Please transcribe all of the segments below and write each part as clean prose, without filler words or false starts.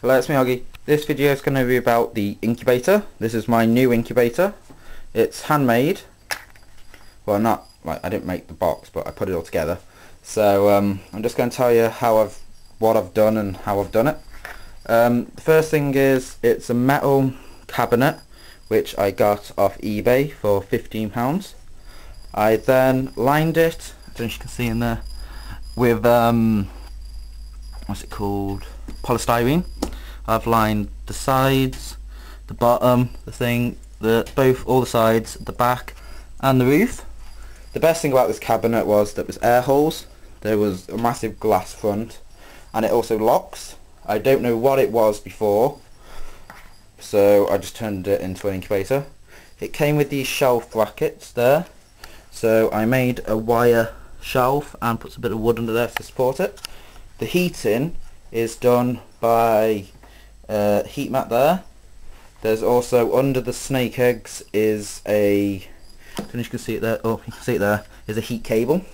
Hello, it's me Hoggy. This video is going to be about the incubator. This is my new incubator. It's handmade. Well, not like I didn't make the box, but I put it all together. So I'm just going to tell you what I've done and how I've done it. The first thing is it's a metal cabinet which I got off eBay for £15. I then lined it, I don't know if you can see in there, with what's it called, polystyrene. I've lined the sides, the bottom, all the sides, the back and the roof. The best thing about this cabinet was there was air holes, there was a massive glass front, and it also locks. I don't know what it was before, so I just turned it into an incubator. It came with these shelf brackets there, so I made a wire shelf and put a bit of wood under there to support it. The heating is done by heat mat there. There's also under the snake eggs is I don't know if you can see it there. Oh, you can see it there. Is a heat cable,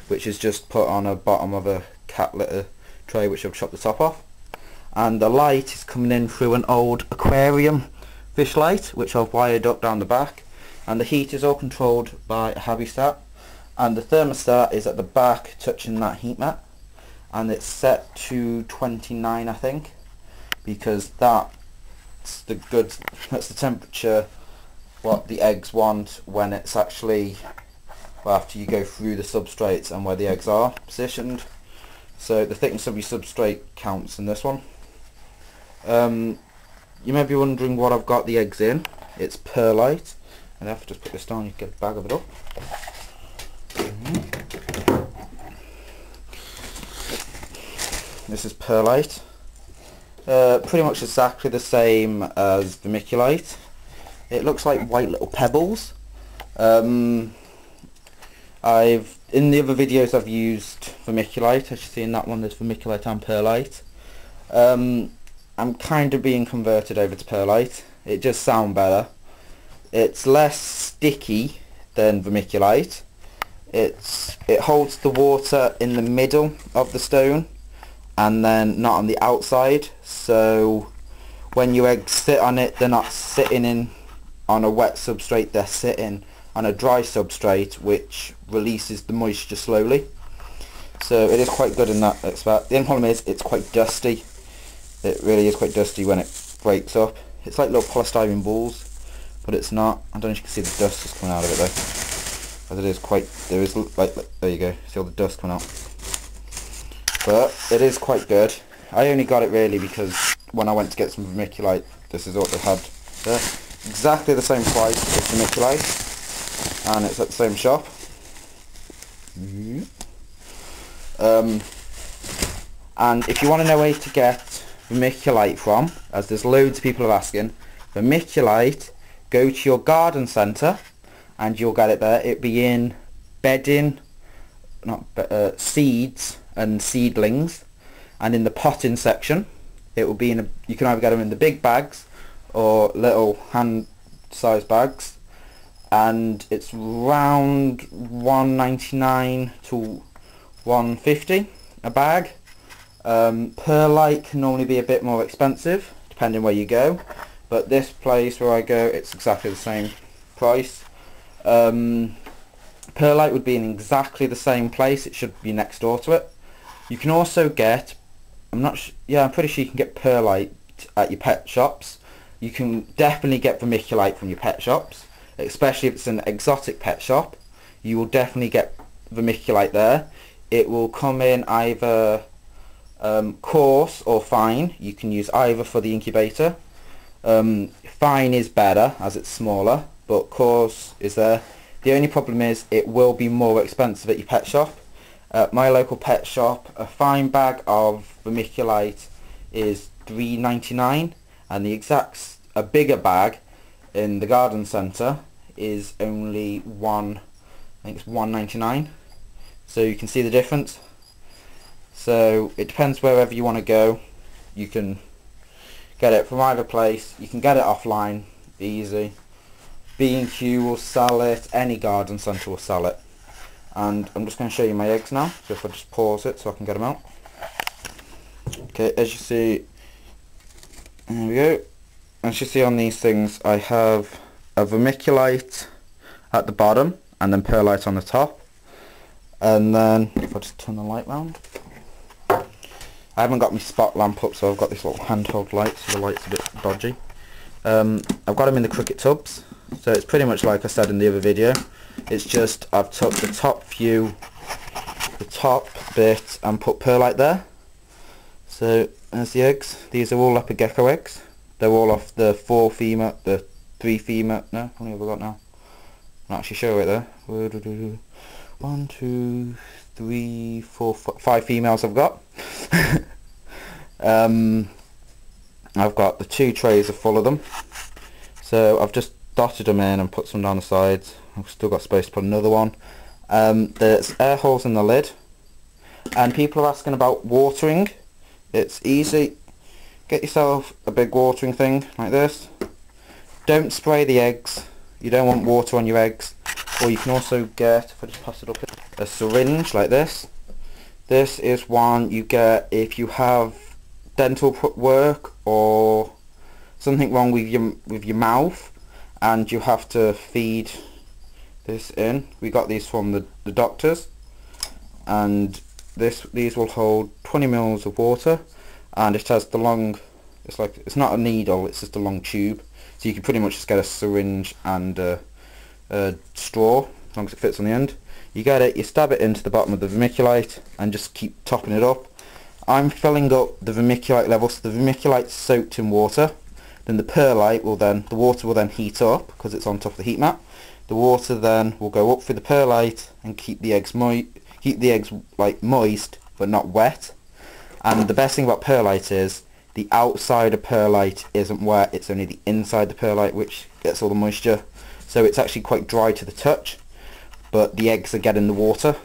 which is just put on a bottom of a cat litter tray, which I've chopped the top off. And the light is coming in through an old aquarium fish light, which I've wired up down the back. And the heat is all controlled by a Habistat, and the thermostat is at the back, touching that heat mat, and it's set to 29, I think, because that's the temperature what the eggs want when it's actually, well, after you go through the substrates and where the eggs are positioned. So the thickness of your substrate counts in this one. You may be wondering what I've got the eggs in. It's perlite, and I have to just put this down, you can get a bag of it up. This is perlite. Pretty much exactly the same as vermiculite. It looks like white little pebbles. In the other videos I've used vermiculite. As you see in that one, there's vermiculite and perlite. I'm kind of being converted over to perlite. It just sounds better. It's less sticky than vermiculite. It holds the water in the middle of the stone and then not on the outside, so when your eggs sit on it, they're not sitting on a wet substrate, they're sitting on a dry substrate which releases the moisture slowly. So it is quite good in that respect. The only problem is it's quite dusty. It really is quite dusty when it breaks up. It's like little polystyrene balls, but it's not. I don't know if you can see the dust just coming out of it though. But it is quite, there is like there you go, see all the dust coming out. But it is quite good. I only got it really because when I went to get some vermiculite, this is what they had there. Exactly the same price as vermiculite, and it's at the same shop. And if you want to know where to get vermiculite from, as there's loads of people are asking, vermiculite, go to your garden centre and you'll get it there. It'll be in bedding, seeds and seedlings, and in the potting section it will be in you can either get them in the big bags or little hand sized bags, and it's around $1.99 to $1.50 a bag. Perlite can normally be a bit more expensive depending where you go, but this place where I go, it's exactly the same price. Perlite would be in exactly the same place, it should be next door to it. You can also get, I'm pretty sure you can get perlite at your pet shops. You can definitely get vermiculite from your pet shops, especially if it's an exotic pet shop. You will definitely get vermiculite there. It will come in either coarse or fine. You can use either for the incubator. Fine is better as it's smaller, but coarse is there. The only problem is it will be more expensive at your pet shop. At my local pet shop, a fine bag of vermiculite is $3.99, and a bigger bag in the garden centre is only I think it's $1.99. So you can see the difference. So it depends wherever you want to go. You can get it from either place. You can get it offline, easy. B&Q will sell it, any garden centre will sell it. And I'm just going to show you my eggs now, so if I just pause it so I can get them out. Okay, as you see, There we go. As you see on these things, I have a vermiculite at the bottom and then perlite on the top. And then, if I just turn the light round, I haven't got my spot lamp up, so I've got this little handheld light, so the light's a bit dodgy. I've got them in the cricket tubs, so it's pretty much like I said in the other video. It's just I've took the top bit and put perlite there. So there's the eggs. These are all leopard gecko eggs. They're all off the 3 female. No, how many have I got now? I'm not actually sure right there. 1, 2, 3, 4, 5 females I've got. I've got the 2 trays are full of them. So I've just dotted them in and put some down the sides. I've still got space to put another one. There's air holes in the lid. And people are asking about watering. It's easy. Get yourself a big watering thing like this. Don't spray the eggs. You don't want water on your eggs. Or you can also get, if I just pass it up here, a syringe like this. This is one you get if you have dental work or something wrong with your mouth and you have to feed this in. We got these from the doctors, and these will hold 20 mils of water, and it has the long, it's not a needle, it's just a long tube, so you can pretty much just get a syringe and a straw as long as it fits on the end. You get it, you stab it into the bottom of the vermiculite and just keep topping it up. I'm filling up the vermiculite level, so the vermiculite's soaked in water. Then the perlite the water will then heat up because it's on top of the heat mat. The water then will go up through the perlite and keep the eggs like moist but not wet. And the best thing about perlite is the outside of perlite isn't wet, it's only the inside the perlite which gets all the moisture. So it's actually quite dry to the touch, but the eggs are getting the water.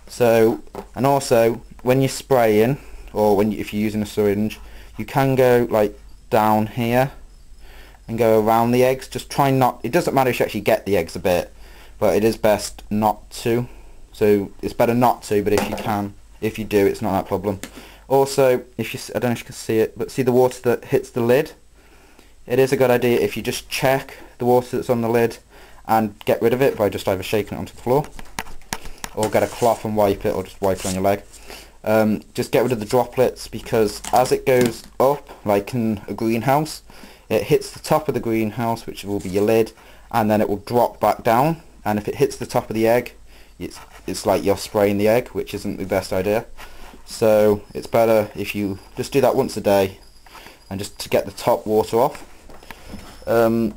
So, and also when you're spraying, or if you're using a syringe, you can go like down here and go around the eggs. Just try not, it doesn't matter if you actually get the eggs a bit, but it is best not to. So it's better not to, but if you can, if you do, it's not that problem. Also, if you, I don't know if you can see it, but see the water that hits the lid? It is a good idea if you just check the water that's on the lid and get rid of it by just either shaking it onto the floor or get a cloth and wipe it, or just wipe it on your leg. Just get rid of the droplets, because as it goes up, like in a greenhouse, it hits the top of the greenhouse, which will be your lid, and then it will drop back down, and if it hits the top of the egg, it's like you're spraying the egg, which isn't the best idea. So it's better if you just do that once a day and just to get the top water off.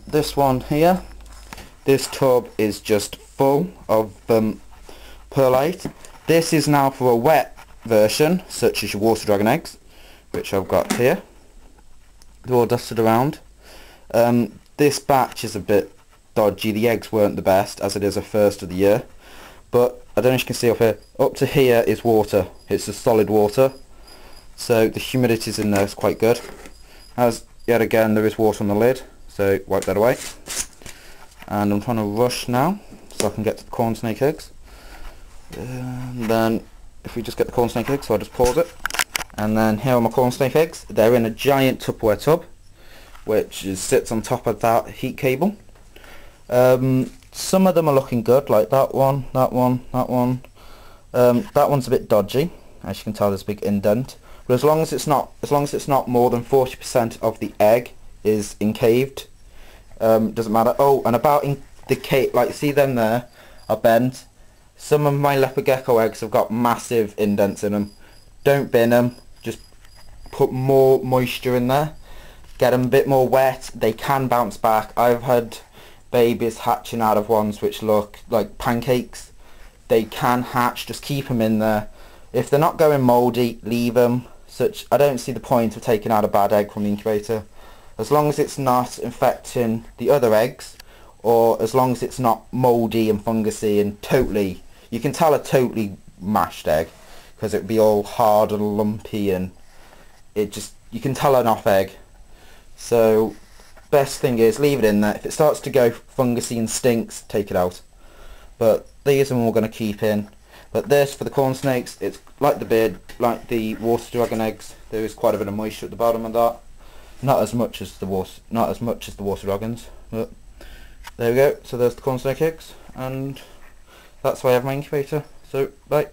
This one here, this tub is just full of perlite. This is now for a wet version, such as your water dragon eggs, which I've got here. They're all dusted around. This batch is a bit dodgy. The eggs weren't the best, as it is a first of the year. But I don't know if you can see up here. Up to here is water. It's just solid water. So the humidity's in there is quite good. As yet again, there is water on the lid, so wipe that away. And I'm trying to rush now, so I can get to the corn snake eggs. And then if we just get the corn snake eggs, so I'll just pause it. And then here are my corn snake eggs. They're in a giant Tupperware tub, which sits on top of that heat cable. Some of them are looking good, like that one, that one, that one. That one's a bit dodgy, as you can tell. There's a big indent. But as long as it's not more than 40% of the egg is encaved, doesn't matter. Oh, and about in the cave, like see them there are bent. Some of my leopard gecko eggs have got massive indents in them. Don't bin them. Just put more moisture in there. Get them a bit more wet. They can bounce back. I've had babies hatching out of ones which look like pancakes. They can hatch. Just keep them in there. If they're not going mouldy, leave them. I don't see the point of taking out a bad egg from the incubator. As long as it's not infecting the other eggs, or as long as it's not mouldy and fungusy and totally, you can tell a totally mashed egg because it'd be all hard and lumpy, and you can tell an off egg. So best thing is leave it in there. If it starts to go fungusy and stinks, take it out. But these are all going to keep in. But this, for the corn snakes, it's like the water dragon eggs. There is quite a bit of moisture at the bottom of that. Not as much as the water dragons, but there we go. So there's the corn snake eggs, and that's why I have my incubator. So bye.